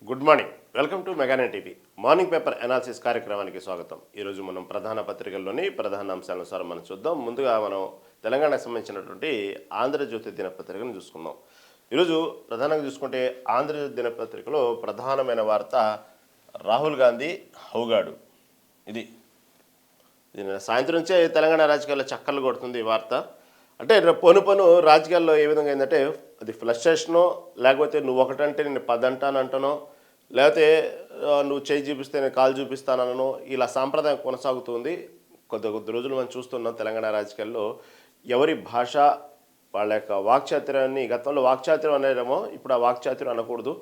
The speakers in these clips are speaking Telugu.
Good morning. Welcome to Mega Nine TV morning paper analysis కార్యక్రమానికి స్వాగతం. ఈరోజు మనం ప్రధాన పత్రికల్లోని ప్రధాన అంశాలనుసారం మనం చూద్దాం. ముందుగా మనం తెలంగాణకు సంబంధించినటువంటి ఆంధ్రజ్యోతి దినపత్రికను చూసుకుందాం. ఈరోజు ప్రధానంగా చూసుకుంటే ఆంధ్రజ్యోతి దినపత్రికలో ప్రధానమైన వార్త రాహుల్ గాంధీ హౌగాడు. ఇది సాయంత్రం నుంచే తెలంగాణ రాజకీయాల్లో చక్కర్లు కొడుతుంది ఈ వార్త. అంటే పొను రాజకీయాల్లో ఏ విధంగా ఏంటంటే అది ఫ్లస్ట్రేషనో, లేకపోతే నువ్వు ఒకటంటే నేను 10 అంటానంటనో, లేకపోతే నువ్వు చేయి చూపిస్తే నేను కాలు చూపిస్తానో, ఇలా సాంప్రదాయం కొనసాగుతుంది. కొద్ది రోజులు మనం చూస్తున్నాం తెలంగాణ రాజకీయాల్లో. ఎవరి భాష, వాళ్ళ యొక్క వాక్చాతుర్యాన్ని, గతంలో వాక్చాతుర్యం అనేదేమో, ఇప్పుడు ఆ వాక్చాతుర్యం అనకూడదు.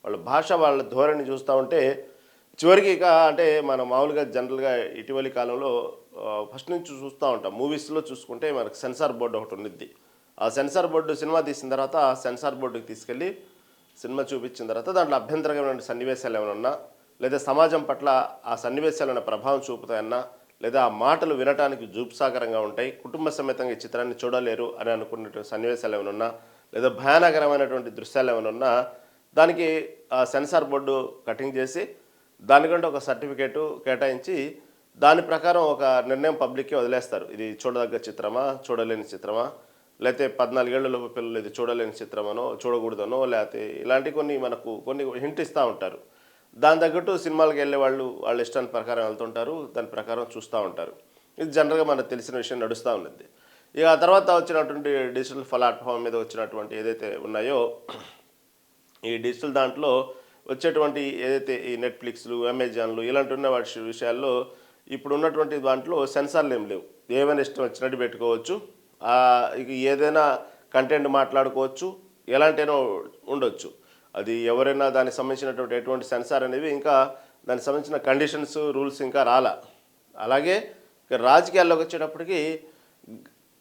వాళ్ళ భాష, వాళ్ళ ధోరణి చూస్తూ ఉంటే చివరికి ఇక అంటే మనం మామూలుగా జనరల్గా ఇటీవలి కాలంలో ఫస్ట్ నుంచి చూస్తూ ఉంటాం. మూవీస్లో చూసుకుంటే మనకు సెన్సార్ బోర్డు ఒకటి ఉండిద్ది. ఆ సెన్సార్ బోర్డు సినిమా తీసిన తర్వాత ఆ సెన్సార్ బోర్డుకి తీసుకెళ్ళి సినిమా చూపించిన తర్వాత దాంట్లో అభ్యంతరకరమైన సన్నివేశాలు ఏమైనా ఉన్నా, లేదా సమాజం పట్ల ఆ సన్నివేశాలైన ప్రభావం చూపుతాయన్నా, లేదా ఆ మాటలు వినటానికి జూప్సాకరంగా ఉంటాయి, కుటుంబ సమేతంగా ఈ చిత్రాన్ని చూడలేరు అని అనుకున్నటువంటి సన్నివేశాలు ఏమైనా ఉన్నా, లేదా భయానకరమైనటువంటి దృశ్యాలు ఏమైనా ఉన్నా, దానికి ఆ సెన్సార్ బోర్డు కటింగ్ చేసి దానికంటే ఒక సర్టిఫికేటు కేటాయించి దాని ప్రకారం ఒక నిర్ణయం పబ్లిక్కే వదిలేస్తారు. ఇది చూడదగ్గ చిత్రమా, చూడలేని చిత్రమా, లేకపోతే 14 ఏళ్లలోపు పిల్లలు ఇది చూడలేని చిత్రమనో, చూడకూడదనో, లేకపోతే ఇలాంటి కొన్ని హింట్ ఇస్తూ ఉంటారు. దాని తగ్గట్టు సినిమాలకు వెళ్ళే వాళ్ళ ఇష్టాన్ని ప్రకారం వెళ్తుంటారు, దాని ప్రకారం చూస్తూ ఉంటారు. ఇది జనరల్గా మనకు తెలిసిన విషయం నడుస్తూ ఉన్నది. ఇక ఆ తర్వాత వచ్చినటువంటి డిజిటల్ ప్లాట్ఫామ్ మీద వచ్చినటువంటి ఏదైతే ఉన్నాయో, ఈ డిజిటల్ దాంట్లో వచ్చేటువంటి ఏదైతే ఈ నెట్ఫ్లిక్స్లు, అమెజాన్లు ఇలాంటి ఉన్న వాటి విషయాల్లో ఇప్పుడు ఉన్నటువంటి దాంట్లో సెన్సార్లు ఏం లేవు. ఏమైనా ఇష్టం వచ్చినట్టు పెట్టుకోవచ్చు, ఇక ఏదైనా కంటెంట్ మాట్లాడుకోవచ్చు, ఎలాంటైనా ఉండొచ్చు. అది ఎవరైనా దానికి సంబంధించినటువంటి ఎటువంటి సెన్సార్ అనేవి ఇంకా దానికి సంబంధించిన కండిషన్స్, రూల్స్ ఇంకా రాలా. అలాగే ఇక రాజకీయాల్లోకి వచ్చేటప్పటికి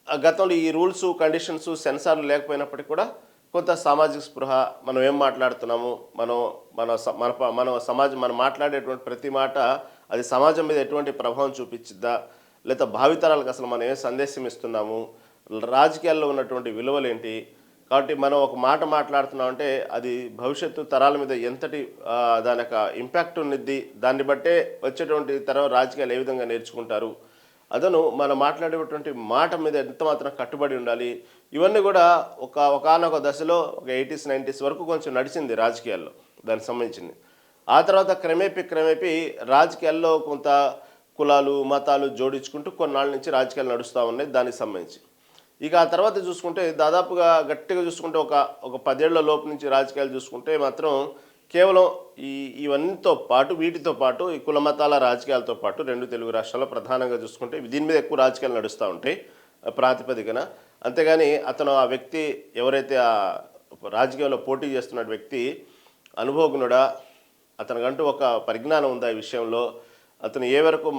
గతంలో ఈ రూల్స్, కండిషన్స్, సెన్సార్లు లేకపోయినప్పటికీ కూడా కొంత సామాజిక స్పృహ, మనం ఏం మాట్లాడుతున్నాము, మనం సమాజం మనం మాట్లాడేటువంటి ప్రతి మాట అది సమాజం మీద ఎటువంటి ప్రభావం చూపించిద్దా, లేదా భావితరాలకు అసలు మనం ఏం సందేశం ఇస్తున్నాము, రాజకీయాల్లో ఉన్నటువంటి విలువలేంటి, కాబట్టి మనం ఒక మాట మాట్లాడుతున్నామంటే అది భవిష్యత్తు తరాల మీద ఎంతటి దాని యొక్క ఇంపాక్ట్ ఉన్నది, దాన్ని బట్టే వచ్చేటువంటి తరం రాజకీయాలు ఏ విధంగా నేర్చుకుంటారు, అదను మనం మాట్లాడేటువంటి మాట మీద ఎంత మాత్రం కట్టుబడి ఉండాలి. ఇవన్నీ కూడా ఒకానొక దశలో ఒక 80s 90s వరకు కొంచెం నడిచింది రాజకీయాల్లో దానికి సంబంధించింది. ఆ తర్వాత క్రమేపీ రాజకీయాల్లో కొంత కులాలు, మతాలు జోడించుకుంటూ కొన్నాళ్ళ నుంచి రాజకీయాలు నడుస్తూ ఉన్నాయి దానికి సంబంధించి. ఇక ఆ తర్వాత చూసుకుంటే దాదాపుగా గట్టిగా చూసుకుంటే ఒక 10 ఏళ్ల లోపు నుంచి రాజకీయాలు చూసుకుంటే మాత్రం కేవలం వీటితో పాటు ఈ కుల మతాల రాజకీయాలతో పాటు 2 తెలుగు రాష్ట్రాల్లో ప్రధానంగా చూసుకుంటే దీని మీద ఎక్కువ రాజకీయాలు నడుస్తూ ఉంటాయి ప్రాతిపదికన. అంతేగాని ఆ వ్యక్తి ఎవరైతే ఆ రాజకీయాల్లో పోటీ చేస్తున్న వ్యక్తి అనుభవజ్ఞుడా, అతనికంటూ ఒక పరిజ్ఞానం ఉందా ఈ విషయంలో, అతను ఏ వరకు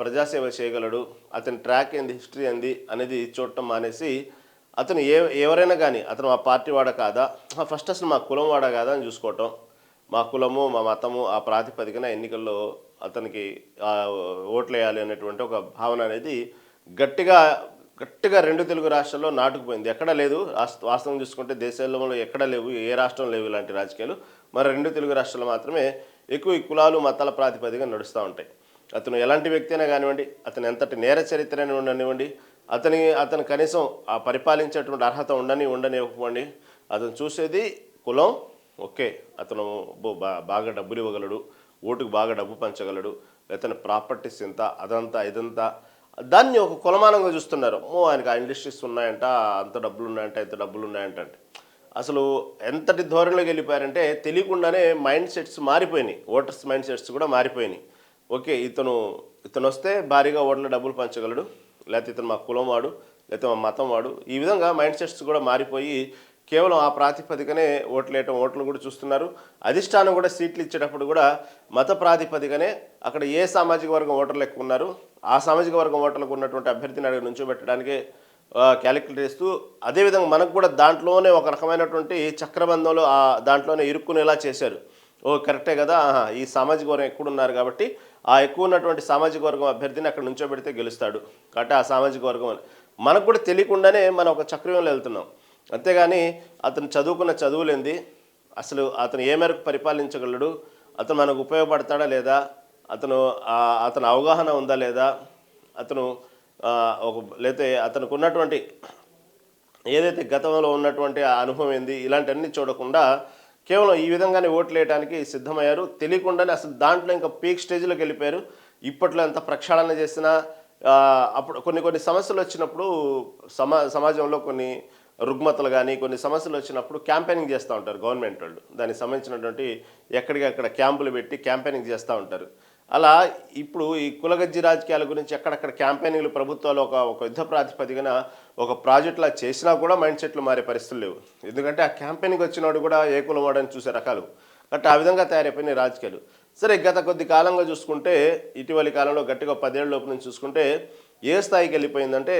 ప్రజాసేవ చేయగలడు, అతని ట్రాక్ ఏంది, హిస్టరీ ఏంది అనేది చూడటం మానేసి అతను ఎవరైనా కానీ అతను ఆ పార్టీ వాడా కాదా, ఫస్ట్ అసలు మా కులం వాడా కాదా అని చూసుకోవటం, మా కులము, మా మతము ఆ ప్రాతిపదికన ఎన్నికల్లో అతనికి ఓట్లు వేయాలి అనేటువంటి ఒక భావన అనేది గట్టిగా 2 తెలుగు రాష్ట్రాల్లో నాటుకుపోయింది. ఎక్కడా లేదు. వాస్తవం చూసుకుంటే దేశంలో ఎక్కడా లేవు, ఏ రాష్ట్రం లేవు ఇలాంటి రాజకీయాలు. మరి 2 తెలుగు రాష్ట్రాలు మాత్రమే ఎక్కువ ఈ కులాలు, మతాల ప్రాతిపదికన నడుస్తూ ఉంటాయి. అతను ఎలాంటి వ్యక్తి అయినా కానివ్వండి, అతను ఎంతటి నేర చరిత్ర అయినా ఉండనివ్వండి, అతను కనీసం ఆ పరిపాలించేటువంటి అర్హత ఉండనివ్వండి, అతను చూసేది కులం. ఓకే, అతను బాగా డబ్బులు ఇవ్వగలడు, ఓటుకు బాగా డబ్బు పంచగలడు, అతని ప్రాపర్టీస్ ఎంత, అదంతా ఇదంతా, దాన్ని ఒక కులమానంగా చూస్తున్నారు. ఆయనకు ఆ ఇండస్ట్రీస్ ఉన్నాయంట, అంత డబ్బులు ఉన్నాయంట, ఇంత డబ్బులు ఉన్నాయంట. అంటే అసలు ఎంతటి ధోరణిలోకి వెళ్ళిపోయారంటే తెలియకుండానే మైండ్ సెట్స్ మారిపోయినాయి, ఓటర్స్ మైండ్ సెట్స్ కూడా మారిపోయినాయి. ఓకే, ఇతను వస్తే భారీగా ఓట్ల డబ్బులు పంచగలడు, లేకపోతే ఇతను మా కులం వాడు, లేకపోతే మా మతం వాడు, ఈ విధంగా మైండ్ సెట్స్ కూడా మారిపోయి కేవలం ఆ ప్రాతిపదికనే ఓట్లు కూడా చూస్తున్నారు. అధిష్టానం కూడా సీట్లు ఇచ్చేటప్పుడు కూడా మత ప్రాతిపదికనే అక్కడ ఏ సామాజిక వర్గం ఓటర్లు ఎక్కువ ఉన్నారు, ఆ సామాజిక వర్గం ఓటర్లకు ఉన్నటువంటి అభ్యర్థిని అక్కడ నుంచోబెట్టడానికే క్యాలిక్యులేట్ చేస్తూ, అదేవిధంగా మనకు కూడా దాంట్లోనే ఒక రకమైనటువంటి చక్రబంధంలో దాంట్లోనే ఇరుక్కునేలా చేశారు. కరెక్టే కదా, ఈ సామాజిక వర్గం ఎక్కువ కాబట్టి ఆ ఎక్కువ ఉన్నటువంటి సామాజిక వర్గం అభ్యర్థిని అక్కడ నుంచోబెడితే గెలుస్తాడు కాబట్టి ఆ సామాజిక వర్గం అని మనకు కూడా తెలియకుండానే మనం ఒక చక్రంలో వెళ్తున్నాం. అంతేగాని అతను చదువుకున్న చదువులేంది, అసలు అతను ఏ మేరకు పరిపాలించగలడు, అతను మనకు ఉపయోగపడతాడా లేదా, అతను అతని అవగాహన ఉందా లేదా, అతను ఒక లేతే అతనికి ఉన్నటువంటి ఏదైతే గతంలో ఉన్నటువంటి ఆ అనుభవం ఏంది, ఇలాంటివన్నీ చూడకుండా కేవలం ఈ విధంగానే ఓట్లు వేయడానికి సిద్ధమయ్యారు. తెలియకుండానే అసలు దాంట్లో ఇంకా పీక్ స్టేజ్లోకి వెళ్ళిపోయారు. ఇప్పట్లో ఎంత ప్రక్షాళన చేసినా అప్పుడు కొన్ని కొన్ని సమస్యలు వచ్చినప్పుడు సమాజంలో కొన్ని రుగ్మతలు కానీ కొన్ని సమస్యలు వచ్చినప్పుడు క్యాంపెయినింగ్ చేస్తూ ఉంటారు గవర్నమెంట్ వాళ్ళు. దానికి సంబంధించినటువంటి ఎక్కడికక్కడ క్యాంపులు పెట్టి క్యాంపెయినింగ్ చేస్తూ ఉంటారు. అలా ఇప్పుడు ఈ కులగజ్జి రాజకీయాల గురించి ఎక్కడక్కడ క్యాంపెయినింగ్లు ప్రభుత్వాలు ఒక యుద్ధ ప్రాతిపదికన ఒక ప్రాజెక్టులా చేసినా కూడా మైండ్ సెట్లు మారే పరిస్థితులు లేవు. ఎందుకంటే ఆ క్యాంపెయినింగ్ వచ్చినవాడు కూడా ఏ కులం వాడని చూసే రకాలు కాబట్టి ఆ విధంగా తయారైపోయినాయి రాజకీయాలు. సరే, గత కొద్ది కాలంగా చూసుకుంటే ఇటీవలి కాలంలో గట్టిగా 10 ఏళ్ల లోపు నుంచి చూసుకుంటే ఏ స్థాయికి వెళ్ళిపోయిందంటే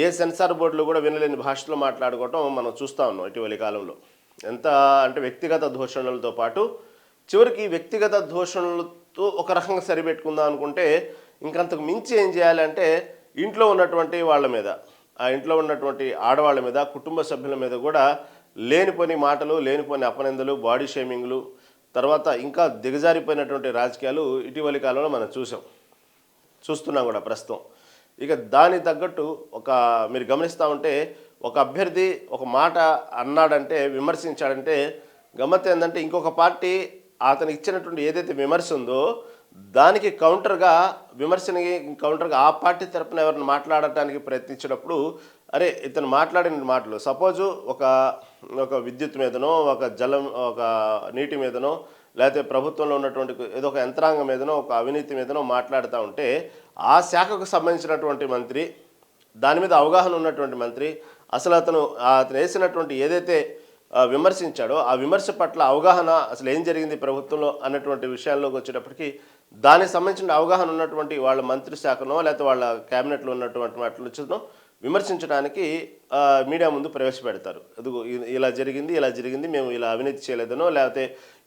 ఏ సెన్సార్ బోర్డులు కూడా వినలేని భాషలో మాట్లాడుకోవటం మనం చూస్తూ ఉన్నాం ఇటీవలి కాలంలో. ఎంత అంటే వ్యక్తిగత దూషణలతో పాటు చివరికి వ్యక్తిగత దూషణలతో ఒక రకంగా సరిపెట్టుకుందాం అనుకుంటే ఇంకంతకు మించి ఏం చేయాలంటే ఇంట్లో ఉన్నటువంటి వాళ్ళ మీద, ఆ ఇంట్లో ఉన్నటువంటి ఆడవాళ్ళ మీద, కుటుంబ సభ్యుల మీద కూడా లేనిపోని మాటలు, లేనిపోని అపనిందలు, బాడీ షేమింగ్లు, తర్వాత ఇంకా దిగజారిపోయినటువంటి రాజకీయాలు ఇటీవలి కాలంలో మనం చూస్తున్నాం కూడా ప్రస్తుతం. ఇక దానికి తగ్గట్టు మీరు గమనిస్తూ ఉంటే ఒక అభ్యర్థి ఒక మాట అన్నాడంటే, విమర్శించాడంటే గమ్మత్తు ఏంటంటే ఇంకొక పార్టీ అతను ఇచ్చినటువంటి ఏదైతే విమర్శ ఉందో దానికి విమర్శని కౌంటర్గా ఆ పార్టీ తరపున ఎవరిని మాట్లాడటానికి ప్రయత్నించినప్పుడు అరే ఇతను మాట్లాడిన మాటలు సపోజు ఒక విద్యుత్ మీదనో, ఒక నీటి మీదనో, లేకపోతే ప్రభుత్వంలో ఉన్నటువంటి ఏదో ఒక యంత్రాంగం మీదనో, ఒక అవినీతి మీదనో మాట్లాడుతూ ఉంటే ఆ శాఖకు సంబంధించినటువంటి మంత్రి, దాని మీద అవగాహన ఉన్నటువంటి మంత్రి అసలు అతను వేసినటువంటి ఏదైతే విమర్శించాడో ఆ విమర్శ పట్ల అవగాహన, అసలు ఏం జరిగింది ప్రభుత్వంలో అన్నటువంటి విషయాల్లోకి వచ్చేటప్పటికి దానికి సంబంధించిన అవగాహన ఉన్నటువంటి వాళ్ళ మంత్రి శాఖనో లేకపోతే వాళ్ళ క్యాబినెట్లో ఉన్నటువంటి వాటిలో విమర్శించడానికి మీడియా ముందు ప్రవేశపెడతారు. ఇలా జరిగింది, మేము ఇలా అవినీతి చేయలేదనో లేకపోతే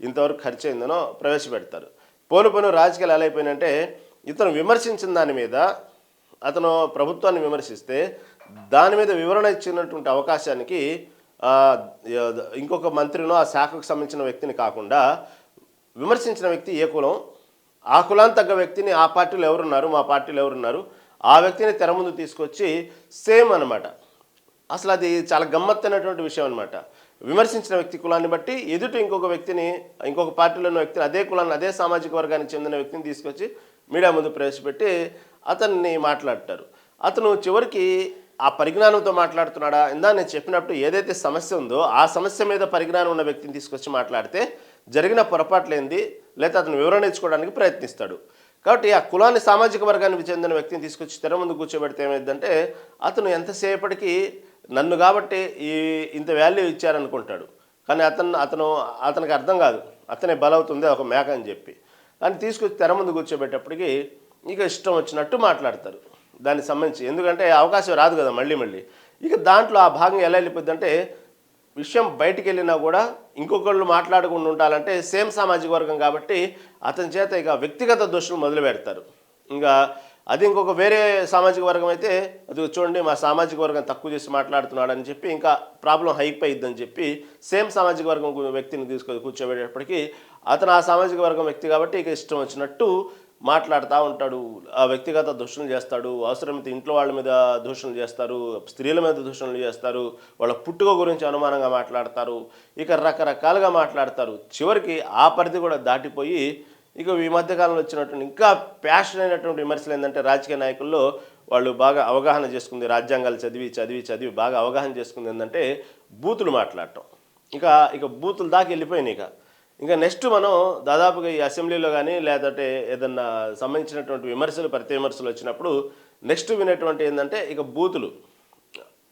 ఇంతవరకు ఖర్చు అయిందనో ప్రవేశపెడతారు. పోను రాజకీయాలు ఎలా అయిపోయినంటే ఇతను విమర్శించిన దాని మీద అతను ప్రభుత్వాన్ని విమర్శిస్తే దాని మీద వివరణ ఇచ్చినటువంటి అవకాశానికి ఇంకొక మంత్రినో ఆ శాఖకు సంబంధించిన వ్యక్తిని కాకుండా విమర్శించిన వ్యక్తి ఏ కులం, ఆ కులానికి తగ్గ వ్యక్తిని ఆ పార్టీలో ఎవరున్నారు, మా పార్టీలో ఎవరున్నారు, ఆ వ్యక్తిని తెర ముందు తీసుకొచ్చి సేమ్ అనమాట. అసలు అది చాలా గమ్మత్తైనటువంటి విషయం అనమాట. విమర్శించిన వ్యక్తి కులాన్ని బట్టి ఎదుటి ఇంకొక పార్టీలో ఉన్న వ్యక్తిని, అదే కులాన్ని, అదే సామాజిక వర్గానికి చెందిన వ్యక్తిని తీసుకొచ్చి మీడియా ముందు ప్రవేశపెట్టి అతన్ని మాట్లాడతారు. అతను చివరికి ఆ పరిజ్ఞానంతో మాట్లాడుతున్నాడా, ఇందా నేను చెప్పినప్పుడు ఏదైతే సమస్య ఉందో ఆ సమస్య మీద పరిజ్ఞానం ఉన్న వ్యక్తిని తీసుకొచ్చి మాట్లాడితే జరిగిన పొరపాట్లేంది లేకపోతే అతను వివరణ ఇచ్చుకోవడానికి ప్రయత్నిస్తాడు. కాబట్టి ఆ కులాన్ని, సామాజిక వర్గానికి చెందిన వ్యక్తిని తీసుకొచ్చి తెర ముందు కూర్చోబెడితే ఏమైందంటే అతను ఎంతసేపటికి నన్ను కాబట్టి ఇంత వాల్యూ ఇచ్చారనుకుంటాడు. కానీ అతనికి అర్థం కాదు అతనే బలవుతుంది ఒక మేక అని చెప్పి. కానీ తీసుకొచ్చి తెర ముందు కూర్చోబెట్టేప్పటికి ఇక ఇష్టం వచ్చినట్టు మాట్లాడతారు దానికి సంబంధించి. ఎందుకంటే అవకాశం రాదు కదా మళ్ళీ. ఇక దాంట్లో ఆ భాగం ఎలా వెళ్ళిపోద్ది అంటే విషయం బయటికి వెళ్ళినా కూడా ఇంకొకళ్ళు మాట్లాడకుండా ఉండాలంటే సేమ్ సామాజిక వర్గం కాబట్టి అతని చేత ఇక వ్యక్తిగత దోషులు మొదలు పెడతారు. ఇంకా అది ఇంకొక వేరే సామాజిక వర్గం అయితే అది చూడండి మా సామాజిక వర్గం తక్కువ చేసి మాట్లాడుతున్నాడని చెప్పి ఇంకా ప్రాబ్లం హైప్ అయ్యిద్దని చెప్పి సేమ్ సామాజిక వర్గం వ్యక్తిని తీసుకొని కూర్చోబెట్టేటప్పటికీ అతను ఆ సామాజిక వర్గం వ్యక్తి కాబట్టి ఇక ఇష్టం వచ్చినట్టు మాట్లాడుతూ ఉంటాడు. ఆ వ్యక్తిగత దూషణలు చేస్తాడు, అవసరమైతే ఇంట్లో వాళ్ళ మీద దూషణలు చేస్తారు, స్త్రీల మీద దూషణలు చేస్తారు, వాళ్ళ పుట్టుక గురించి అనుమానంగా మాట్లాడతారు, ఇక రకరకాలుగా మాట్లాడతారు. చివరికి ఆ పరిధి కూడా దాటిపోయి ఇక ఈ మధ్యకాలంలో వచ్చినటువంటి ఇంకా ప్యాషన్ అయినటువంటి విమర్శలు ఏంటంటే రాజకీయ నాయకుల్లో వాళ్ళు బాగా అవగాహన చేసుకుంది, రాజ్యాంగాలు చదివి బాగా అవగాహన చేసుకుంది ఏంటంటే బూతులు మాట్లాడటం. ఇక బూతులు దాకా వెళ్ళిపోయినాయి. ఇంకా నెక్స్ట్ మనం దాదాపుగా ఈ అసెంబ్లీలో కానీ లేదంటే ఏదన్నా సంబంధించినటువంటి ప్రతి విమర్శలు వచ్చినప్పుడు నెక్స్ట్ వినేటువంటి ఏంటంటే ఇక బూతులు.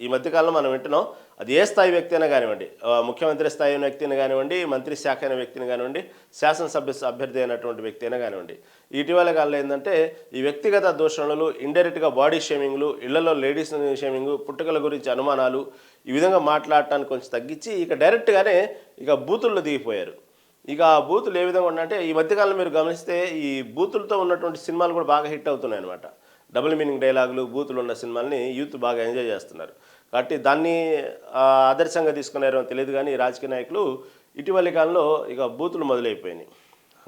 ఈ మధ్యకాలంలో మనం వింటున్నాం, అది ఏ స్థాయి వ్యక్తి అయినా కానివ్వండి, ముఖ్యమంత్రి స్థాయి అయిన వ్యక్తిని కానివ్వండి, మంత్రి శాఖ అయిన వ్యక్తిని కానివ్వండి, శాసనసభ్య అభ్యర్థి అయినటువంటి వ్యక్తి అయినా కానివ్వండి, ఇటీవల కాలంలో ఏంటంటే ఈ వ్యక్తిగత దూషణలు, ఇండైరెక్ట్గా బాడీ షేమింగ్లు, ఇళ్లలో లేడీస్ షేమింగ్, పుట్టుకల గురించి అనుమానాలు, ఈ విధంగా మాట్లాడటానికి కొంచెం తగ్గించి ఇక డైరెక్ట్గానే ఇక బూతుల్లో దిగిపోయారు. ఇక ఆ బూతులు ఏ విధంగా ఉన్నాయంటే ఈ మధ్యకాలంలో మీరు గమనిస్తే ఈ బూతులతో ఉన్నటువంటి సినిమాలు కూడా బాగా హిట్ అవుతున్నాయి అనమాట. డబుల్ మీనింగ్ డైలాగులు, బూతులు ఉన్న సినిమాల్ని యూత్ బాగా ఎంజాయ్ చేస్తున్నారు. కాబట్టి దాన్ని ఆదర్శంగా తీసుకున్నారో తెలియదు కానీ రాజకీయ నాయకులు ఇటీవలి కాలంలో ఇక బూతులు మొదలైపోయినాయి.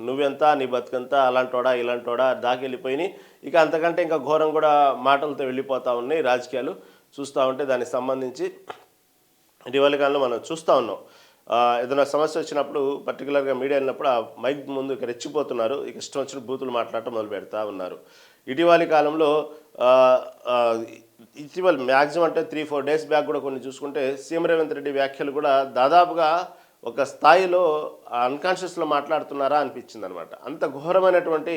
నువ్వెంత, నీ బతుకంత, అలాంటోడా ఇలాంటోడా దాకెళ్ళిపోయినాయి. ఇక అంతకంటే ఇంకా ఘోరం కూడా మాటలతో వెళ్ళిపోతూ ఉన్నాయి రాజకీయాలు. చూస్తూ ఉంటే దానికి సంబంధించి ఇటీవలి కాలంలో మనం చూస్తూ ఉన్నాం. ఏదైనా సమస్య వచ్చినప్పుడు పర్టికులర్గా మీడియా వెళ్ళినప్పుడు ఆ మైక్ ముందు ఇక రెచ్చిపోతున్నారు. ఇక ఇష్టం వచ్చిన బూతులు మాట్లాడటం మొదలు పెడతా ఉన్నారు. ఇటీవలి కాలంలో ఇటీవల మ్యాక్సిమం అంటే 3-4 డేస్ బ్యాక్ కూడా కొన్ని చూసుకుంటే సీఎం రేవంత్ రెడ్డి వ్యాఖ్యలు కూడా దాదాపుగా ఒక స్థాయిలో అన్కాన్షియస్లో మాట్లాడుతున్నారా అనిపించింది అనమాట. అంత ఘోరమైనటువంటి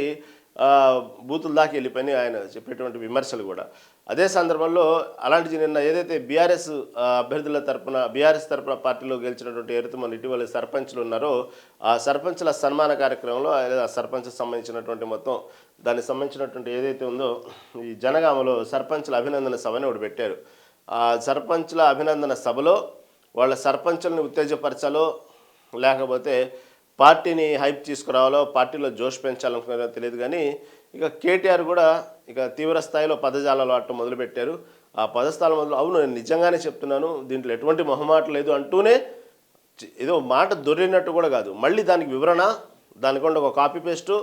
బూతుల దాకా వెళ్ళిపోయినాయి ఆయన చెప్పేటువంటి విమర్శలు కూడా. అదే సందర్భంలో అలాంటి నిన్న ఏదైతే బీఆర్ఎస్ అభ్యర్థుల తరపున బీఆర్ఎస్ తరపున పార్టీలో గెలిచినటువంటి ఎవరైతే మన ఇటీవల సర్పంచ్లు ఉన్నారో ఆ సర్పంచ్ల సన్మాన కార్యక్రమంలో ఆ సర్పంచ్ సంబంధించినటువంటి మొత్తం దానికి సంబంధించినటువంటి ఏదైతే ఉందో ఈ జనగామలో సర్పంచ్ల అభినందన సభని ఒకటి పెట్టారు. ఆ సర్పంచ్ల అభినందన సభలో వాళ్ళ సర్పంచులను ఉత్తేజపరచాలో లేకపోతే పార్టీని హైప్ తీసుకురావాలో పార్టీలో జోష్ పెంచాలనుకున్నారో తెలియదు. కానీ ఇక కేటీఆర్ కూడా ఇక తీవ్ర స్థాయిలో పదజాలాలు ఆడటం మొదలుపెట్టారు. ఆ పదస్థానం మొదలు అవును నేను నిజంగానే చెప్తున్నాను, దీంట్లో ఎటువంటి మొహమాట లేదు అంటూనే ఏదో మాట దొరికినట్టు కూడా కాదు, మళ్ళీ దానికి వివరణ, దానికంటే ఒక కాపీ పేస్టు,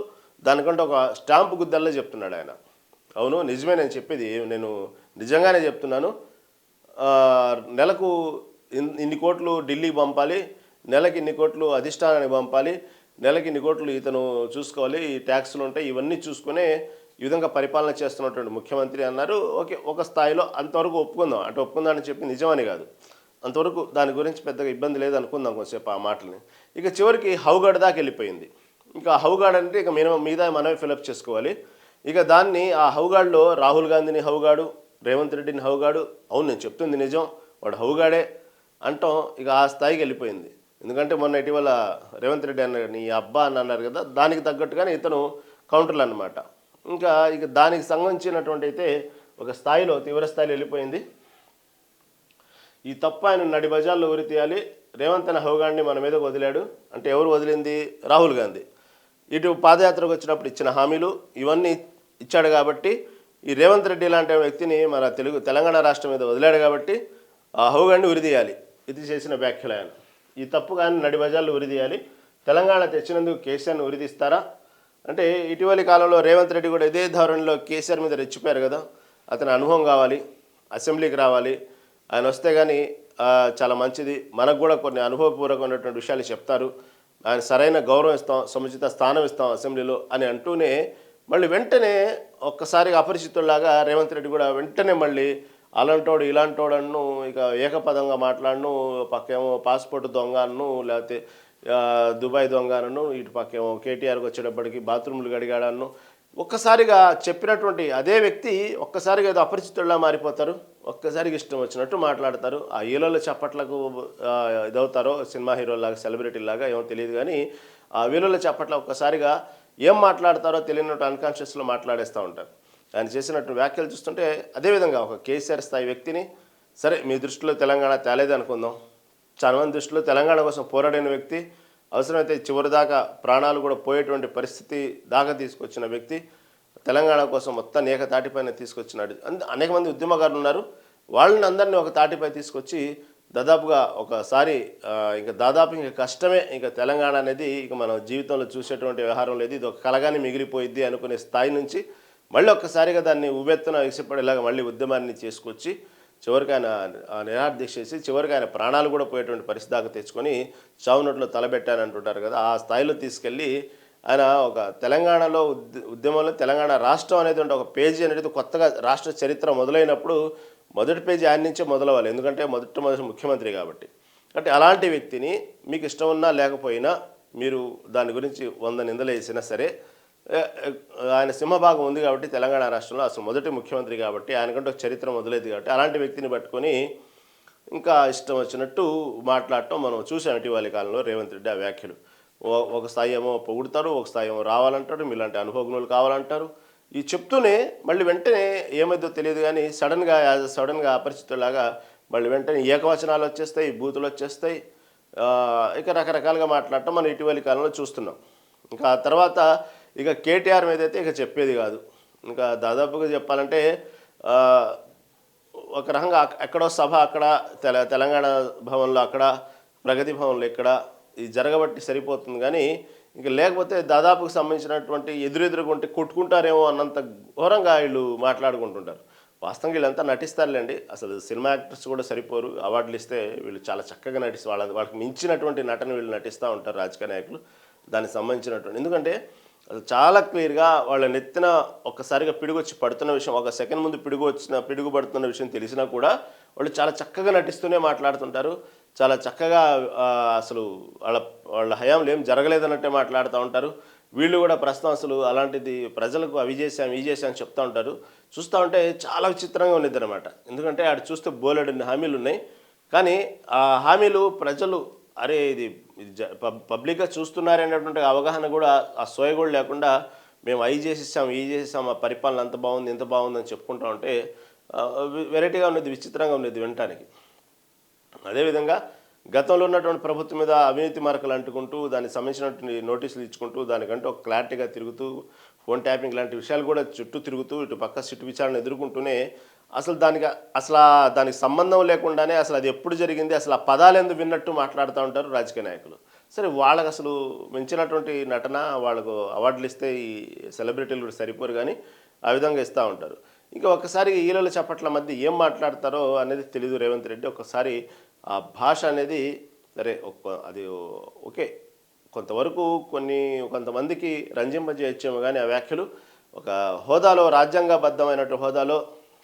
దానికంటే ఒక స్టాంపు గుద్దల్లో చెప్తున్నాడు ఆయన. అవును నిజమే నేను చెప్పేది, నేను నిజంగానే చెప్తున్నాను. నెలకు ఇన్ని కోట్లు ఢిల్లీకి పంపాలి, నెలకి ఇన్ని కోట్లు అధిష్టానానికి పంపాలి, నెలకి ఇన్ని కోట్లు ఇతను చూసుకోవాలి, ఈ ట్యాక్సులు ఉంటాయి, ఇవన్నీ చూసుకునే ఈ విధంగా పరిపాలన చేస్తున్నటువంటి ముఖ్యమంత్రి అన్నారు. ఓకే, ఒక స్థాయిలో అంతవరకు ఒప్పుకుందాం, అంటే ఒప్పుకుందామని చెప్పి నిజమని కాదు, అంతవరకు దాని గురించి పెద్దగా ఇబ్బంది లేదు అనుకుందాం కొంచెంసేపు ఆ మాటలని. ఇక చివరికి హౌగాడ్ దాకా వెళ్ళిపోయింది. ఇంకా హౌగాడ్ అంటే ఇక మినిమం మీద మనమే ఫిలప్ చేసుకోవాలి. ఇక దాన్ని ఆ హౌగాడ్లో రాహుల్ గాంధీని హౌగాడు, రేవంత్ రెడ్డిని హౌగాడు, అవును నేను చెప్తుంది నిజం, వాడు హౌగాడే అంటాం. ఇక ఆ స్థాయికి వెళ్ళిపోయింది. ఎందుకంటే మొన్న ఇటీవల రేవంత్ రెడ్డి అన్నారు నీ అబ్బా అని అన్నారు కదా, దానికి తగ్గట్టుగానే ఇతను కౌంటర్లు అనమాట. ఇక దానికి సంబంధించినటువంటి అయితే ఒక స్థాయిలో తీవ్ర స్థాయిలో వెళ్ళిపోయింది. ఈ తప్ప ఆయన నడి బజార్లో ఉరి తీయాలి, రేవంత్ అనే హౌగాడిని మన మీద వదిలాడు అంటే ఎవరు వదిలింది? రాహుల్ గాంధీ. ఇటు పాదయాత్రకు వచ్చినప్పుడు ఇచ్చిన హామీలు ఇవన్నీ ఇచ్చాడు కాబట్టి ఈ రేవంత్ రెడ్డి లాంటి వ్యక్తిని మన తెలంగాణ రాష్ట్రం మీద వదిలాడు కాబట్టి ఆ హౌగాడిని ఉరిదీయాలి. ఇది చేసిన వ్యాఖ్యలు ఆయన. ఈ తప్పు కానీ నడి బజార్లో ఉరిదీయాలి, తెలంగాణ తెచ్చినందుకు కేసీఆర్ని ఉరిదీస్తారా అంటే ఇటీవలి కాలంలో రేవంత్ రెడ్డి కూడా ఇదే ధోరణిలో కేసీఆర్ మీద రెచ్చిపోయారు కదా. అతని అనుభవం కావాలి, అసెంబ్లీకి రావాలి, ఆయన వస్తే కానీ చాలా మంచిది, మనకు కూడా కొన్ని అనుభవపూర్వకమైనటువంటి విషయాలు చెప్తారు, ఆయన సరైన గౌరవం ఇస్తాం, సముచిత స్థానం ఇస్తాం అసెంబ్లీలో అని అంటూనే మళ్ళీ వెంటనే ఒక్కసారిగా అపరిచితుల్లాగా రేవంత్ రెడ్డి కూడా వెంటనే మళ్ళీ అలాంటోడు ఇలాంటోడను ఇక ఏకపదంగా మాట్లాడను, పక్కేమో పాస్పోర్ట్ దొంగను లేకపోతే దుబాయ్ దొంగను, ఇటు పక్కేమో కేటీఆర్కి వచ్చేటప్పటికి బాత్రూమ్లు గడిగాడను, ఒక్కసారిగా చెప్పినటువంటి అదే వ్యక్తి ఒక్కసారిగా ఏదో అపరిచితుల్లా మారిపోతారు, ఒక్కసారిగా ఇష్టం వచ్చినట్టు మాట్లాడతారు. ఆ హీరోల చప్పట్లకు ఇదవుతారో సినిమా హీరోలాగా సెలబ్రిటీలాగా ఏమో తెలియదు. కానీ ఆ హీరోల చప్పట్ల ఒక్కసారిగా ఏం మాట్లాడతారో తెలియనట్టు అన్కాన్షియస్లో మాట్లాడేస్తూ ఉంటారు. ఆయన చేసినట్టు వ్యాఖ్యలు చూస్తుంటే అదేవిధంగా ఒక కేసీఆర్ స్థాయి వ్యక్తిని, సరే మీ దృష్టిలో తెలంగాణ తేలేదు అనుకుందాం, చాలా మంది దృష్టిలో తెలంగాణ కోసం పోరాడిన వ్యక్తి, అవసరమైతే చివరి దాకా ప్రాణాలు కూడా పోయేటువంటి పరిస్థితి దాకా తీసుకొచ్చిన వ్యక్తి, తెలంగాణ కోసం మొత్తాన్ని ఏకతాటిపైన తీసుకొచ్చినాడు. అనేక మంది ఉద్యమకారులు ఉన్నారు, వాళ్ళని అందరినీ ఒక తాటిపై తీసుకొచ్చి దాదాపుగా ఒకసారి ఇంకా కష్టమే, ఇంకా తెలంగాణ అనేది ఇక మన జీవితంలో చూసేటువంటి వ్యవహారం లేదు, ఇది ఒక కలగానే మిగిలిపోయిద్ది అనుకునే స్థాయి నుంచి మళ్ళీ ఒక్కసారిగా దాన్ని ఉవ్వెత్తున ఎగిసిపడేలాగా మళ్ళీ ఉద్యమాన్ని చేసుకొచ్చి చివరికి ఆయన నిరాదీక్ష చేసి చివరికి ఆయన ప్రాణాలు కూడా పోయేటువంటి పరిస్థితి దాకా తెచ్చుకొని చావునట్లో తలబెట్టానంటుంటారు కదా, ఆ స్థాయిలో తీసుకెళ్ళి ఆయన ఒక తెలంగాణలో ఉద్యమంలో తెలంగాణ రాష్ట్రం అనేది ఒక పేజీ అనేది కొత్తగా రాష్ట్ర చరిత్ర మొదలైనప్పుడు మొదటి పేజీ ఆయన నుంచే మొదలవ్వాలి, ఎందుకంటే మొదటి ముఖ్యమంత్రి కాబట్టి. అంటే అలాంటి వ్యక్తిని మీకు ఇష్టం ఉన్నా లేకపోయినా మీరు దాని గురించి 100 నిందలు వేసినా సరే ఆయన సింహభాగం ఉంది కాబట్టి తెలంగాణ రాష్ట్రంలో అసలు మొదటి ముఖ్యమంత్రి కాబట్టి ఆయనకంటే ఒక చరిత్ర మొదలైంది కాబట్టి అలాంటి వ్యక్తిని పట్టుకొని ఇంకా ఇష్టం వచ్చినట్టు మాట్లాడటం మనం చూసాం ఇటీవలి కాలంలో. రేవంత్ రెడ్డి ఆ వ్యాఖ్యలు ఒక స్థాయి ఏమో పొగుడతారు, ఒక స్థాయి ఏమో రావాలంటారు, మీలాంటి అనుభవజ్ఞులు కావాలంటారు. ఈ చెప్తూనే మళ్ళీ వెంటనే ఏమైందో తెలియదు కానీ సడన్గా అపరిచితులాగా మళ్ళీ వెంటనే ఏకవచనాలు వచ్చేస్తాయి, బూతులు వచ్చేస్తాయి, ఇక రకరకాలుగా మాట్లాడటం మనం ఇటీవలి కాలంలో చూస్తున్నాం. ఇంకా తర్వాత ఇక కేటీఆర్ మీద అయితే ఇక చెప్పేది కాదు. ఇంకా దాదాపుగా చెప్పాలంటే ఒక రకంగా ఎక్కడో సభ అక్కడ తెలంగాణ భవన్లో అక్కడ, ప్రగతి భవన్లో ఇక్కడ, ఇది జరగబట్టి సరిపోతుంది కానీ ఇంకా లేకపోతే దాదాపుకు సంబంధించినటువంటి ఎదురెదురుగా ఉంటే కొట్టుకుంటారేమో అన్నంత ఘోరంగా వీళ్ళు మాట్లాడుకుంటుంటారు. వాస్తవంగా వీళ్ళంతా నటిస్తారులేండి. అసలు సినిమా యాక్టర్స్ కూడా సరిపోరు. అవార్డులు ఇస్తే వీళ్ళు చాలా చక్కగా నటిస్తారు. వాళ్ళకి మించినటువంటి నటన వీళ్ళు నటిస్తూ ఉంటారు రాజకీయ నాయకులు. దానికి సంబంధించినటువంటి ఎందుకంటే అసలు చాలా క్లియర్గా వాళ్ళ నెత్తిన ఒక్కసారిగా పిడుగొచ్చి పడుతున్న విషయం, ఒక సెకండ్ ముందు పిడుగు పడుతున్న విషయం తెలిసినా కూడా వాళ్ళు చాలా చక్కగా నటిస్తూనే మాట్లాడుతుంటారు. చాలా చక్కగా అసలు వాళ్ళ హయాంలో ఏం జరగలేదన్నట్టే మాట్లాడుతూ ఉంటారు. వీళ్ళు కూడా ప్రస్తుతం అసలు అలాంటిది ప్రజలకు అవి చేశాం ఇవి చేశాం అని చెప్తూ ఉంటారు. చూస్తూ ఉంటే చాలా విచిత్రంగా ఉండేది అనమాట. ఎందుకంటే ఆడ చూస్తే బోలెడన్ని హామీలు ఉన్నాయి. కానీ ఆ హామీలు ప్రజలు అరే ఇది పబ్లిక్గా చూస్తున్నారనేటువంటి అవగాహన కూడా ఆ సోయ కూడా లేకుండా మేము అవి చేసేసాం ఇవి చేసేసాం ఆ పరిపాలన అంత బాగుంది ఇంత బాగుందని చెప్పుకుంటూ ఉంటే వెరైటీగా ఉండేది, విచిత్రంగా ఉండేది వినటానికి. అదేవిధంగా గతంలో ఉన్నటువంటి ప్రభుత్వం మీద అవినీతి మరకలు అంటుకుంటూ దానికి సంబంధించినటువంటి నోటీసులు ఇచ్చుకుంటూ దానికంటే ఒక క్లారిటీగా తిరుగుతూ ఫోన్ ట్యాపింగ్ లాంటి విషయాలు కూడా చుట్టూ తిరుగుతూ ఇటు పక్క సిట్టు విచారణ ఎదుర్కొంటూనే అసలు దానికి సంబంధం లేకుండానే అసలు అది ఎప్పుడు జరిగింది అసలు ఆ పదాలు ఎందుకు విన్నట్టు మాట్లాడుతూ ఉంటారు రాజకీయ నాయకులు. సరే వాళ్ళకు అసలు మించినటువంటి నటన వాళ్ళకు అవార్డులు ఇస్తే ఈ సెలబ్రిటీలు కూడా సరిపోరు కానీ ఆ విధంగా ఇస్తూ ఉంటారు. ఇంకా ఒక్కసారి ఈలల చప్పట్ల మధ్య ఏం మాట్లాడతారో అనేది తెలీదు రేవంత్ రెడ్డి. ఒక్కసారి ఆ భాష అనేది సరే అది ఓకే కొంతవరకు కొంతమందికి రంజింపజేయచ్చేమో కానీ ఆ వ్యాఖ్యలు ఒక హోదాలో రాజ్యాంగబద్ధమైనటువంటి హోదాలో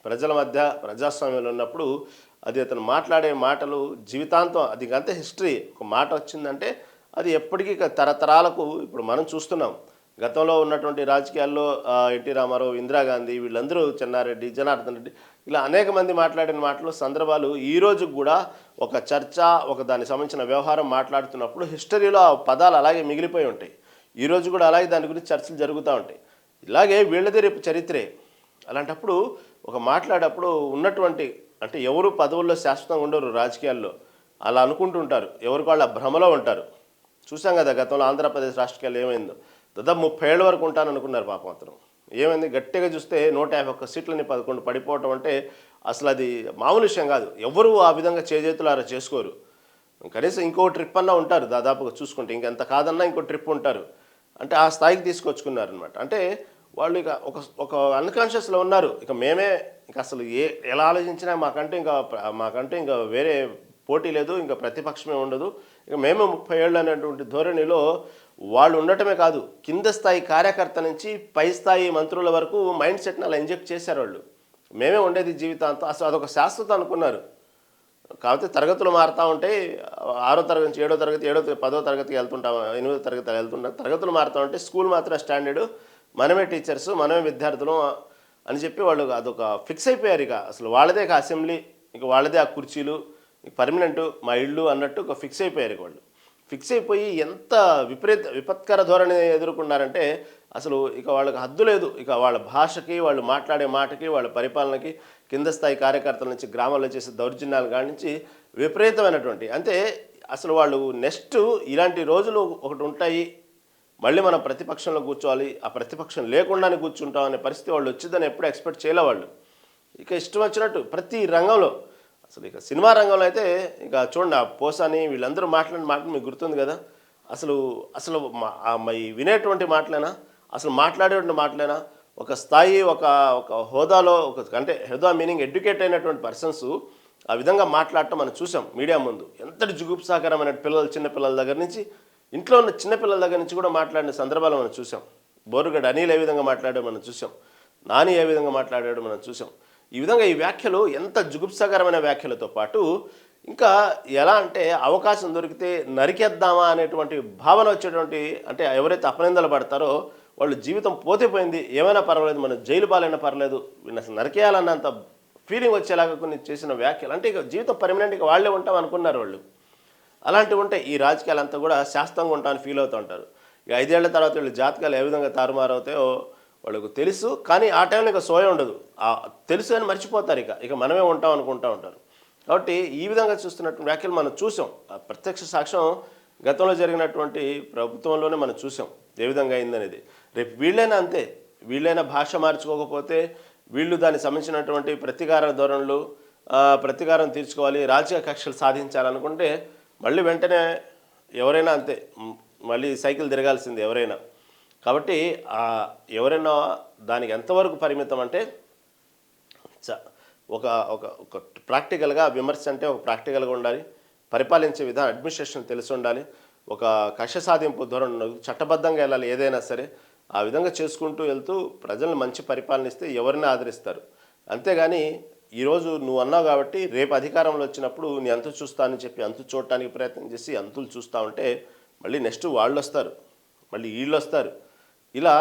ప్రజల మధ్య ప్రజాస్వామ్యంలో ఉన్నప్పుడు అది అతను మాట్లాడే మాటలు జీవితాంతం అది అంతే హిస్టరీ. ఒక మాట వచ్చిందంటే అది ఎప్పటికీ తరతరాలకు ఇప్పుడు మనం చూస్తున్నాం. గతంలో ఉన్నటువంటి రాజకీయాల్లో ఎన్టీ రామారావు, ఇందిరాగాంధీ, వీళ్ళందరూ, చెన్నారెడ్డి, జనార్దన్ రెడ్డి, ఇలా అనేక మంది మాట్లాడిన మాటలు సందర్భాలు ఈ రోజు కూడా ఒక చర్చ ఒక దానికి సంబంధించిన వ్యవహారం మాట్లాడుతున్నప్పుడు హిస్టరీలో ఆ పదాలు అలాగే మిగిలిపోయి ఉంటాయి. ఈరోజు కూడా అలాగే దాని గురించి చర్చలు జరుగుతూ ఉంటాయి. ఇలాగే వీళ్ళదే రేపు చరిత్రే. అలాంటప్పుడు ఒక మాట్లాడేటప్పుడు ఉన్నటువంటి అంటే ఎవరు పదవుల్లో శాశ్వతంగా ఉండరు రాజకీయాల్లో, అలా అనుకుంటుంటారు. ఎవరికి వాళ్ళ భ్రమలో ఉంటారు. చూసాం కదా గతంలో ఆంధ్రప్రదేశ్ రాజకీయాలు ఏమైందో. దాదాపు 30 ఏళ్ళ వరకు ఉంటాను అనుకున్నారు పాపం అతను. ఏమైంది గట్టిగా చూస్తే 151 సీట్లని 11 పడిపోవటం అంటే అసలు అది మామూలు విషయం కాదు. ఎవరు ఆ విధంగా చేతులారా చేసుకోరు. కనీసం ఇంకో ట్రిప్ అన్నా ఉంటారు దాదాపుగా చూసుకుంటే, ఇంకెంత కాదన్నా ఇంకో ట్రిప్ ఉంటారు. అంటే ఆ స్థాయికి తీసుకొచ్చుకున్నారనమాట. అంటే వాళ్ళు ఇక ఒక అన్కాన్షియస్లో ఉన్నారు. ఇక మేమే ఇక అసలు ఎలా ఆలోచించినా మాకంటే ఇంకా వేరే పోటీ లేదు, ఇంకా ప్రతిపక్షమే ఉండదు, ఇక మేమే 30 ఏళ్ళు అనేటువంటి ధోరణిలో వాళ్ళు ఉండటమే కాదు కింద స్థాయి కార్యకర్త నుంచి పై స్థాయి మంత్రుల వరకు మైండ్ సెట్ని అలా ఇంజెక్ట్ చేశారు వాళ్ళు. మేమే ఉండేది జీవితాంతం, అసలు అదొక శాశ్వతం అనుకున్నారు. కాకపోతే తరగతులు మారుతూ ఉంటాయి. 6వ తరగతి నుంచి 7వ తరగతి 10వ తరగతికి వెళ్తుంటాం, 8వ తరగతి వెళ్తుంటాం. తరగతులు మారుతూ ఉంటే స్కూల్ మాత్రం స్టాండర్డు, మనమే టీచర్స్ మనమే విద్యార్థులు అని చెప్పి వాళ్ళు అదొక ఫిక్స్ అయిపోయారు. ఇక అసలు వాళ్ళదే ఇక అసెంబ్లీ, ఇక వాళ్ళదే ఆ కుర్చీలు, పర్మనెంట్ మా ఇళ్ళు అన్నట్టు ఒక ఫిక్స్ అయిపోయారు. వాళ్ళు ఫిక్స్ అయిపోయి ఎంత విపత్కర ధోరణి ఎదుర్కొన్నారంటే అసలు ఇక వాళ్ళకి హద్దు లేదు. ఇక వాళ్ళ భాషకి, వాళ్ళు మాట్లాడే మాటకి, వాళ్ళ పరిపాలనకి, కింద స్థాయి కార్యకర్తల నుంచి గ్రామాల్లో చేసే దౌర్జన్యాల కాడి నుంచి విపరీతమైనటువంటి అంటే అసలు వాళ్ళు నెక్స్ట్ ఇలాంటి రోజులు ఒకటి ఉంటాయి, మళ్ళీ మనం ప్రతిపక్షంలో కూర్చోవాలి, ఆ ప్రతిపక్షం లేకుండానే కూర్చుంటాం అనే పరిస్థితి వాళ్ళు వచ్చిందని ఎప్పుడు ఎక్స్పెక్ట్ చేయలే వాళ్ళు. ఇక ఇష్టం వచ్చినట్టు ప్రతి రంగంలో, అసలు ఇక సినిమా రంగంలో అయితే ఇక చూడండి, ఆ పోసాని వీళ్ళందరూ మాట్లాడిన మాటలు మీకు గుర్తుంది కదా. అసలు అసలు వినేటువంటి మాటలేనా, అసలు మాట్లాడేటువంటి మాటలేనా, ఒక స్థాయి ఒక హోదాలో అంటే హోదా మీనింగ్ ఎడ్యుకేట్ అయినటువంటి పర్సన్స్ ఆ విధంగా మాట్లాడటం మనం చూసాం మీడియా ముందు. ఎంతటి జుగుప్సాకరమైన చిన్న పిల్లల దగ్గర నుంచి, ఇంట్లో ఉన్న చిన్నపిల్లల దగ్గర నుంచి కూడా మాట్లాడిన సందర్భాలు మనం చూసాం. బోరుగడ్డ అనిల్ ఏ విధంగా మాట్లాడాడో మనం చూసాం, నాని ఏ విధంగా మాట్లాడాడో మనం చూసాం. ఈ విధంగా ఈ వ్యాఖ్యలు ఎంత జుగుప్సాకరమైన వ్యాఖ్యలతో పాటు ఇంకా ఎలా అంటే అవకాశం దొరికితే నరికేద్దామా అనేటువంటి భావన వచ్చేటువంటి, అంటే ఎవరైతే అపనిందలు పడతారో వాళ్ళు జీవితం పోతే పోయింది, ఏమైనా పర్వాలేదు, మనం జైలు పాలైనా పర్లేదు, అసలు నరికేయాలన్నంత ఫీలింగ్ వచ్చేలాగా కొన్ని చేసిన వ్యాఖ్యలు. అంటే ఇక జీవితం పర్మనెంట్గా వాళ్ళే ఉంటాం అనుకున్నారు వాళ్ళు. అలాంటివి ఉంటే ఈ రాజకీయాలంతా కూడా శాస్త్రంగా ఉంటామని ఫీల్ అవుతూ ఉంటారు. ఇక 5 ఏళ్ల తర్వాత వీళ్ళు జాతకాలు ఏ విధంగా తారుమారవుతాయో వాళ్ళకు తెలుసు. కానీ ఆ టైంలో ఇక సోయ ఉండదు, తెలుసు అని మర్చిపోతారు. ఇక మనమే ఉంటాం అనుకుంటూ ఉంటారు. కాబట్టి ఈ విధంగా చూస్తున్నటువంటి వ్యాఖ్యలు మనం చూసాం. ప్రత్యక్ష సాక్ష్యం గతంలో జరిగినటువంటి ప్రభుత్వంలోనే మనం చూసాం ఏ విధంగా అయిందనేది. రేపు వీళ్ళైనా అంతే, వీళ్ళైనా భాష మార్చుకోకపోతే, వీళ్ళు దానికి సంబంధించినటువంటి ప్రతీకార ధోరణులు, ప్రతీకారం తీర్చుకోవాలి, రాజకీయ కక్షలు సాధించాలనుకుంటే మళ్ళీ వెంటనే ఎవరైనా అంతే, మళ్ళీ సైకిల్ తిరగాల్సింది ఎవరైనా. కాబట్టి ఎవరైనా దానికి ఎంతవరకు పరిమితం అంటే చ ఒక ఒక ఒక ప్రాక్టికల్గా విమర్శ అంటే ఒక ప్రాక్టికల్గా ఉండాలి. పరిపాలించే విధానం అడ్మినిస్ట్రేషన్ తెలిసి ఉండాలి. ఒక కక్ష సాధింపు ధోరణి చట్టబద్ధంగా వెళ్ళాలి ఏదైనా సరే. ఆ విధంగా చేసుకుంటూ వెళ్తూ ప్రజలను మంచి పరిపాలన ఇస్తే ఎవరిని ఆదరిస్తారు. అంతేగాని ఈరోజు నువ్వు అన్నావు కాబట్టి రేపు అధికారంలో వచ్చినప్పుడు నీ అంతు చూస్తానని చెప్పి అంతు చూడటానికి ప్రయత్నం చేసి అంతులు చూస్తూ ఉంటే మళ్ళీ నెక్స్ట్ వాళ్ళు వస్తారు, మళ్ళీ వీళ్ళు వస్తారు. ఇలా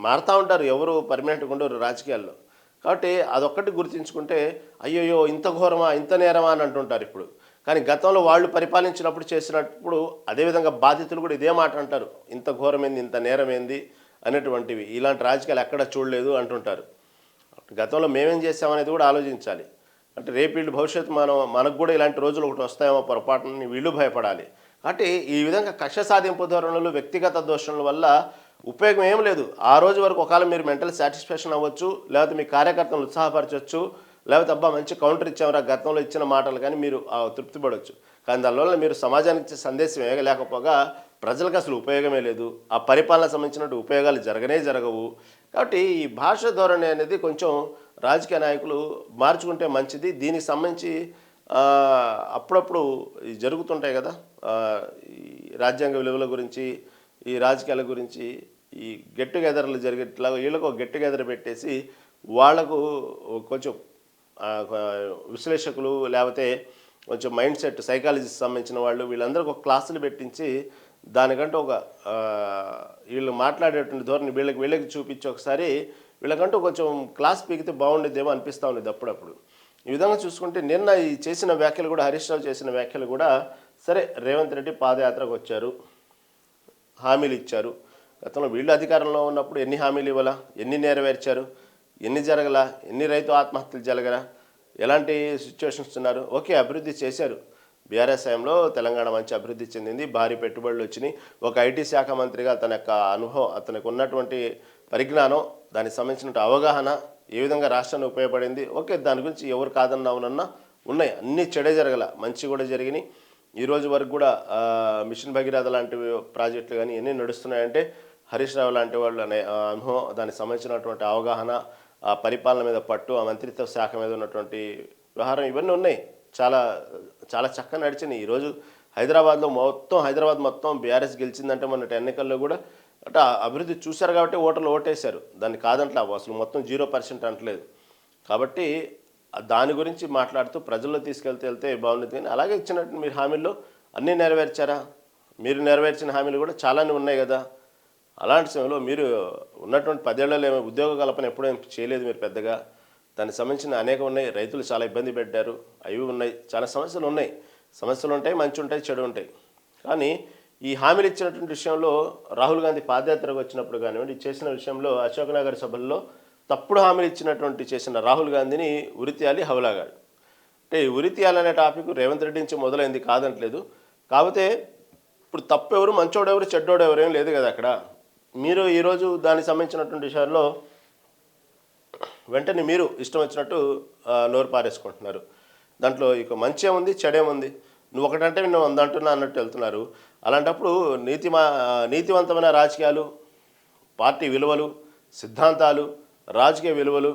మారుతూ ఉంటారు, ఎవరు పర్మనెంట్గా ఉండరు రాజకీయాల్లో. కాబట్టి అదొక్కటి గుర్తుంచుకుంటే అయ్యయ్యో ఇంత ఘోరమా ఇంత నేరమా అని అంటుంటారు ఇప్పుడు. కానీ గతంలో వాళ్ళు పరిపాలించినప్పుడు చేసినప్పుడు అదేవిధంగా బాధితులు కూడా ఇదే మాట అంటారు, ఇంత ఘోరమైంది ఇంత నేరమైంది అనేటువంటివి. ఇలాంటి రాజకీయాలు ఎక్కడ చూడలేదు అంటుంటారు. గతంలో మేమేం చేసామనేది కూడా ఆలోచించాలి. అంటే రేపు వీళ్ళు భవిష్యత్తు మనకు కూడా ఇలాంటి రోజులు ఒకటి వస్తాయేమో పొరపాటుని వీళ్ళు భయపడాలి. కాబట్టి ఈ విధంగా కక్ష సాధింపు ధోరణులు వ్యక్తిగత దోషణల వల్ల ఉపయోగం ఏం లేదు. ఆ రోజు వరకు ఒకవేళ మీరు మెంటల్ సాటిస్ఫాక్షన్ అవ్వచ్చు, లేకపోతే మీ కార్యకర్తలను ఉత్సాహపరచవచ్చు, లేకపోతే అబ్బా మంచి కౌంటర్ ఇచ్చామరా గతంలో ఇచ్చిన మాటలు కానీ మీరు తృప్తి పడవచ్చు. కానీ దానివల్ల మీరు సమాజానికి ఇచ్చే సందేశం లేకపోగా ప్రజలకు అసలు ఉపయోగమే లేదు. ఆ పరిపాలన సంబంధించినట్టు ఉపయోగాలు జరగవు. కాబట్టి ఈ భాష ధోరణి అనేది కొంచెం రాజకీయ నాయకులు మార్చుకుంటే మంచిది. దీనికి సంబంధించి అప్పుడప్పుడు జరుగుతుంటాయి కదా, ఈ రాజ్యాంగ విలువల గురించి, ఈ రాజకీయాల గురించి ఈ గెట్ టుగెదర్లు జరిగేట్లాగా వీళ్ళకు గెట్ టుగెదర్ పెట్టేసి వాళ్లకు కొంచెం విశ్లేషకులు లేకపోతే కొంచెం మైండ్ సెట్ సైకాలజీకి సంబంధించిన వాళ్ళు వీళ్ళందరికీ ఒక క్లాసులు పెట్టించి దానికంటూ ఒక వీళ్ళు మాట్లాడేటువంటి ధోరణి వీళ్ళకి చూపించి ఒకసారి వీళ్ళకంటూ కొంచెం క్లాస్ పీకితే బాగుండేదేమో అనిపిస్తూ ఉండేది అప్పుడప్పుడు. ఈ విధంగా చూసుకుంటే నిన్న ఈ చేసిన వ్యాఖ్యలు కూడా, హరీష్ రావు చేసిన వ్యాఖ్యలు కూడా సరే, రేవంత్ రెడ్డి పాదయాత్రకు వచ్చారు, హామీలు ఇచ్చారు. గతంలో వీళ్ళు అధికారంలో ఉన్నప్పుడు ఎన్ని హామీలు ఇవ్వాలా, ఎన్ని నెరవేర్చారు, ఎన్ని జరగలా, ఎన్ని రైతు ఆత్మహత్యలు జరగలా, ఎలాంటి సిచ్యువేషన్స్ ఉన్నారు. ఓకే, అభివృద్ధి చేశారు. బీఆర్ఎస్ హయాంలో తెలంగాణ మంచి అభివృద్ధి చెందింది, భారీ పెట్టుబడులు వచ్చినాయి. ఒక ఐటీ శాఖ మంత్రిగా తన యొక్క అనుభవం, అతనికి ఉన్నటువంటి పరిజ్ఞానం, దానికి సంబంధించిన అవగాహన ఏ విధంగా రాష్ట్రానికి ఉపయోగపడింది. ఓకే, దాని గురించి ఎవరు కాదన్నావునన్నా ఉన్నాయి. అన్నీ చెడే జరగల, మంచి కూడా జరిగినాయి. ఈ రోజు వరకు కూడా మిషన్ భగీరథ లాంటి ప్రాజెక్టులు కానీ ఎన్ని నడుస్తున్నాయంటే హరీష్ రావు లాంటి వాళ్ళు అనే అనుభవం, దానికి సంబంధించినటువంటి అవగాహన, ఆ పరిపాలన మీద పట్టు, ఆ మంత్రిత్వ శాఖ మీద ఉన్నటువంటి వ్యవహారం ఇవన్నీ ఉన్నాయి. చాలా చాలా చక్కగా నడిచినాయి. ఈరోజు హైదరాబాద్ మొత్తం బీఆర్ఎస్ గెలిచిందంటే మొన్నటి ఎన్నికల్లో కూడా అంటే అభివృద్ధి చూశారు కాబట్టి ఓటర్లు ఓటేశారు. దాన్ని కాదంటే అసలు మొత్తం 0% అంటలేదు. కాబట్టి దాని గురించి మాట్లాడుతూ ప్రజల్లో తీసుకెళ్తే బాగుండేది. కానీ అలాగే ఇచ్చినట్టు మీరు హామీల్లో అన్నీ నెరవేర్చారా? మీరు నెరవేర్చిన హామీలు కూడా చాలానే ఉన్నాయి కదా. అలాంటి సమయంలో మీరు ఉన్నటువంటి 10 ఏళ్లలో ఉద్యోగ కల్పన ఎప్పుడేం చేయలేదు మీరు పెద్దగా. దానికి సంబంధించిన అనేక ఉన్నాయి. రైతులు చాలా ఇబ్బంది పెట్టారు, అవి ఉన్నాయి. చాలా సమస్యలు ఉన్నాయి. సమస్యలు ఉంటాయి, మంచి ఉంటాయి, చెడు ఉంటాయి. కానీ ఈ హామీలు ఇచ్చినటువంటి విషయంలో రాహుల్ గాంధీ పాదయాత్రకు వచ్చినప్పుడు కానివ్వండి, చేసిన విషయంలో అశోక్నగర్ సభల్లో తప్పుడు హామీలు చేసిన రాహుల్ గాంధీని ఉరితీయాలి హౌలాగాడు. అంటే ఉరితీయాలి అనే టాపిక్ రేవంత్ రెడ్డి నుంచి మొదలైంది కాదంటలేదు. కాకపోతే ఇప్పుడు తప్పెవరు, మంచోడెవరు, చెడ్డోడెవరు ఏం లేదు కదా అక్కడ. మీరు ఈరోజు దానికి సంబంధించినటువంటి విషయాల్లో వెంటనే మీరు ఇష్టం వచ్చినట్టు నోరు పారేసుకుంటున్నారు. దాంట్లో ఇక మంచి ఏముంది, చెడేముంది? నువ్వు ఒకటంటే నువ్వు అందంటున్నా అన్నట్టు వెళ్తున్నారు. అలాంటప్పుడు నీతివంతమైన రాజకీయాలు, పార్టీ విలువలు, సిద్ధాంతాలు, రాజకీయ విలువలు,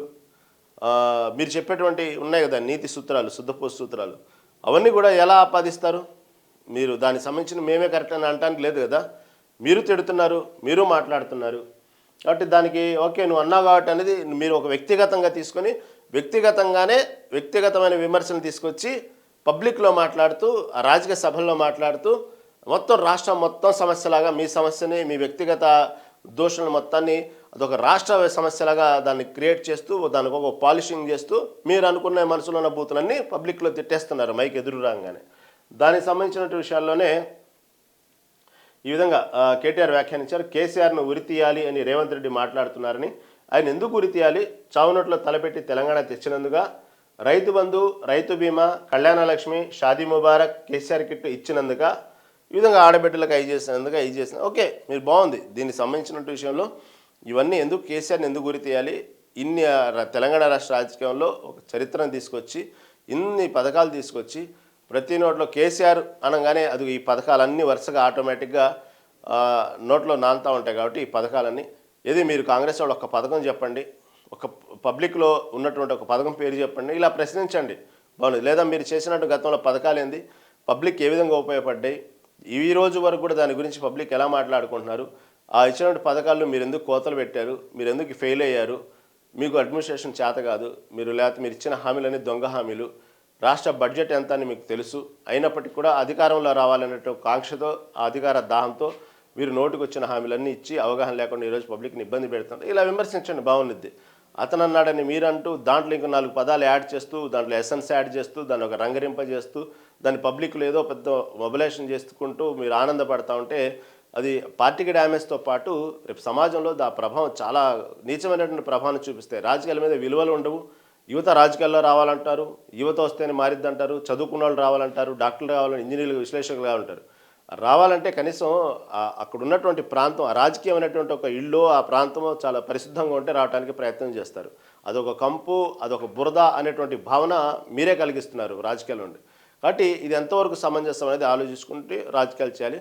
మీరు చెప్పేటువంటి ఉన్నాయి కదా నీతి సూత్రాలు, శుద్ధపూస సూత్రాలు, అవన్నీ కూడా ఎలా ఆపాదిస్తారు? మీరు దానికి సంబంధించిన మేమే కరెక్ట్ అని అనడానికి లేదు కదా. మీరు తిడుతున్నారు, మీరు మాట్లాడుతున్నారు. కాబట్టి దానికి ఓకే నువ్వు అన్నావు కాబట్టి అనేది మీరు ఒక వ్యక్తిగతంగా తీసుకొని వ్యక్తిగతమైన విమర్శలు తీసుకొచ్చి పబ్లిక్లో మాట్లాడుతూ, ఆ రాజకీయ సభల్లో మాట్లాడుతూ మొత్తం రాష్ట్రం మొత్తం సమస్యలాగా మీ సమస్యని, మీ వ్యక్తిగత దోషులను మొత్తాన్ని అదొక రాష్ట్ర సమస్యలాగా దాన్ని క్రియేట్ చేస్తూ, దానికి ఒక పాలిషింగ్ చేస్తూ మీరు అనుకున్న మనసులో ఉన్న బూతులన్నీ పబ్లిక్లో తిట్టేస్తున్నారు మైక్ ఎదురు రాగానే. దానికి సంబంధించిన విషయాల్లోనే ఈ విధంగా కేటీఆర్ వ్యాఖ్యానించారు. కేసీఆర్ను ఉరితీయాలి అని రేవంత్ రెడ్డి మాట్లాడుతున్నారని, ఆయన ఎందుకు ఉరితీయాలి? చావునోట్లో తలపెట్టి తెలంగాణ తెచ్చినందుగా, రైతు బంధు, రైతు బీమా, కళ్యాణ లక్ష్మి, షాదీ ముబారక్, కేసీఆర్ కిట్ ఇచ్చినందుక, ఈ విధంగా ఆడబిడ్డలకు అయి చేసిన ఓకే మీరు బాగుంది. దీనికి సంబంధించిన విషయంలో ఇవన్నీ ఎందుకు, కేసీఆర్ని ఎందుకు ఉరితీయాలి? ఇన్ని తెలంగాణ రాష్ట్ర రాజకీయంలో ఒక చరిత్రను తీసుకొచ్చి, ఇన్ని పథకాలు తీసుకొచ్చి ప్రతి నోట్లో కేసీఆర్ అనగానే అది ఈ పథకాలన్నీ వరుసగా ఆటోమేటిక్గా నోట్లో నానుతూ ఉంటాయి. కాబట్టి ఈ పథకాలన్నీ ఏది మీరు కాంగ్రెస్ వాళ్ళు ఒక పథకం చెప్పండి, ఒక పబ్లిక్లో ఉన్నటువంటి ఒక పథకం పేరు చెప్పండి, ఇలా ప్రశ్నించండి బాగుంది. లేదా మీరు చేసినట్టు గతంలో పథకాలు ఏంది, పబ్లిక్ ఏ విధంగా ఉపయోగపడ్డాయి, ఈ రోజు వరకు కూడా దాని గురించి పబ్లిక్ ఎలా మాట్లాడుకుంటున్నారు, ఆ ఇచ్చినటువంటి పథకాల్లో మీరు ఎందుకు కోతలు పెట్టారు, మీరు ఎందుకు ఫెయిల్ అయ్యారు, మీకు అడ్మినిస్ట్రేషన్ చేత కాదు, లేకపోతే మీరు ఇచ్చిన హామీలన్నీ దొంగ హామీలు, రాష్ట్ర బడ్జెట్ ఎంత అని మీకు తెలుసు, అయినప్పటికీ కూడా అధికారంలో రావాలనే కాంక్షతో, ఆ అధికార దాహంతో మీరు నోటికి వచ్చిన హామీలన్నీ ఇచ్చి అవగాహన లేకుండా ఈరోజు పబ్లిక్ని ఇబ్బంది పెడుతున్నారు. ఇలా విమర్శించండి, బాగుంది. అతను అన్నాడని మీరంటూ దాంట్లో ఇంకా 4 పదాలు యాడ్ చేస్తూ, దాంట్లో ఎసెన్స్ యాడ్ చేస్తూ, దాన్ని ఒక రంగరింపజేస్తూ, దాన్ని పబ్లిక్లో ఏదో పెద్ద మొబిలైజేషన్ చేసుకుంటూ మీరు ఆనందపడతా ఉంటే అది పార్టీకి డ్యామేజ్తో పాటు రేపు సమాజంలో ఆ ప్రభావం చాలా నీచమైనటువంటి ప్రభావాన్ని చూపిస్తాయి. రాజకీయాల మీద విలువలు ఉండవు. యువత రాజకీయాల్లో రావాలంటారు, యువత వస్తేనే మారిద్దంటారు, చదువుకున్న వాళ్ళు రావాలంటారు, డాక్టర్లు కావాలని, ఇంజనీర్లు, విశ్లేషకులు కావాలంటారు. రావాలంటే కనీసం అక్కడ ఉన్నటువంటి ప్రాంతం, ఆ రాజకీయమైనటువంటి ఒక ఇల్లు, ఆ ప్రాంతము చాలా పరిశుద్ధంగా ఉంటే రావడానికి ప్రయత్నం చేస్తారు. అదొక కంపు, అదొక బురద అనేటువంటి భావన మీరే కలిగిస్తున్నారు రాజకీయాల నుండి. కాబట్టి ఇది ఎంతవరకు సమంజసం అనేది ఆలోచించుకుంటే రాజకీయాలు చేయాలి.